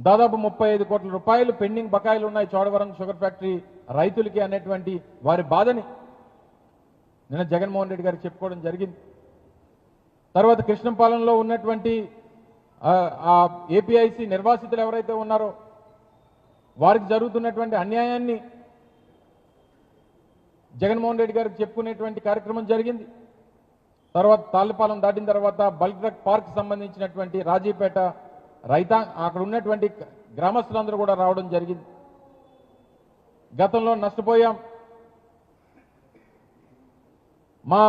దాదాపు 35 కోట్ల రూపాయలు పెండింగ్ బకాయిలు ఉన్నాయి చోడవరం షుగర్ ఫ్యాక్టరీ రైతులకి అనేటువంటి వారి బాధని నిన్న జగన్మోహన్ రెడ్డి గారికి చెప్పుకోవడం జరిగింది. తర్వాత కృష్ణంపాలెంలో ఉన్నటువంటి ఏపీఐసి నిర్వాసితులు ఎవరైతే ఉన్నారో వారికి జరుగుతున్నటువంటి అన్యాయాన్ని జగన్మోహన్ రెడ్డి గారికి చెప్పుకునేటువంటి కార్యక్రమం జరిగింది. తర్వాత తాళ్ళపాలెం దాటిన తర్వాత బల్క్ డ్రగ్ పార్క్ సంబంధించినటువంటి రాజీపేట అక్కడ ఉన్నటువంటి గ్రామస్తులందరూ కూడా రావడం జరిగింది. గతంలో నష్టపోయాం, మా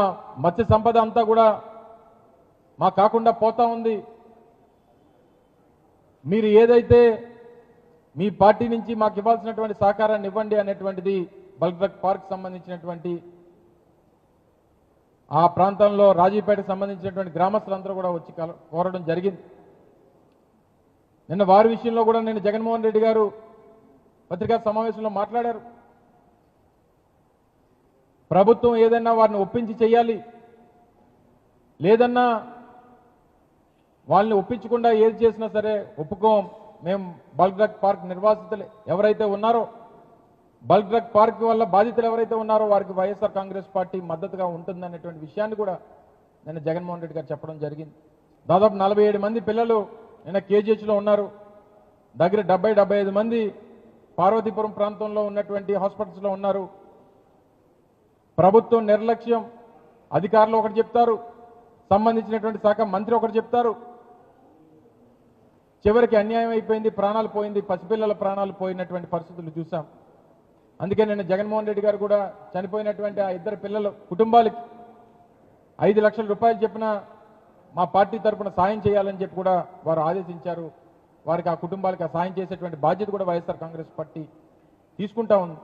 మత్స్య సంపద అంతా కూడా మా కాకుండా పోతా ఉంది, మీరు ఏదైతే మీ పార్టీ నుంచి మాకు ఇవ్వాల్సినటువంటి సహకారాన్ని ఇవ్వండి అనేటువంటిది బల్క్ డ్రగ్ పార్క్ సంబంధించినటువంటి ఆ ప్రాంతంలో రాజీపేటకు సంబంధించినటువంటి గ్రామస్తులందరూ కూడా వచ్చి కోరడం జరిగింది. నిన్న వారి విషయంలో కూడా నేను జగన్మోహన్ రెడ్డి గారు పత్రికా సమావేశంలో మాట్లాడారు. ప్రభుత్వం ఏదైనా వారిని ఒప్పించి చేయాలి, లేదన్నా వాళ్ళని ఒప్పించకుండా ఏది చేసినా సరే ఒప్పుకోం, మేము బల్క్ డ్రగ్ పార్క్ నిర్వాసితులు ఎవరైతే ఉన్నారో బల్క్ డ్రగ్ పార్క్ వల్ల బాధితులు ఎవరైతే ఉన్నారో వారికి వైఎస్ఆర్ కాంగ్రెస్ పార్టీ మద్దతుగా ఉంటుందనేటువంటి విషయాన్ని కూడా నిన్న జగన్మోహన్ రెడ్డి గారు చెప్పడం జరిగింది. దాదాపు 47 మంది పిల్లలు నిన్న కేజీహెచ్లో ఉన్నారు. దగ్గర 70-75 మంది పార్వతీపురం ప్రాంతంలో ఉన్నటువంటి హాస్పిటల్స్లో ఉన్నారు. ప్రభుత్వం నిర్లక్ష్యం, అధికారులు ఒకటి చెప్తారు, సంబంధించినటువంటి శాఖ మంత్రి ఒకటి చెప్తారు, చివరికి అన్యాయం అయిపోయింది, ప్రాణాలు పోయింది, పసిపిల్లల ప్రాణాలు పోయినటువంటి పరిస్థితులు చూసాం. అందుకే నిన్న జగన్మోహన్ రెడ్డి గారు కూడా చనిపోయినటువంటి ఆ ఇద్దరు పిల్లల కుటుంబాలకి 5 లక్షల రూపాయలు చెప్పిన మా పార్టీ తరఫున సాయం చేయాలని చెప్పి కూడా వారు ఆదేశించారు. వారికి ఆ కుటుంబాలకు ఆ సాయం చేసేటువంటి బాధ్యత కూడా వైఎస్ఆర్ కాంగ్రెస్ పార్టీ తీసుకుంటా ఉంది.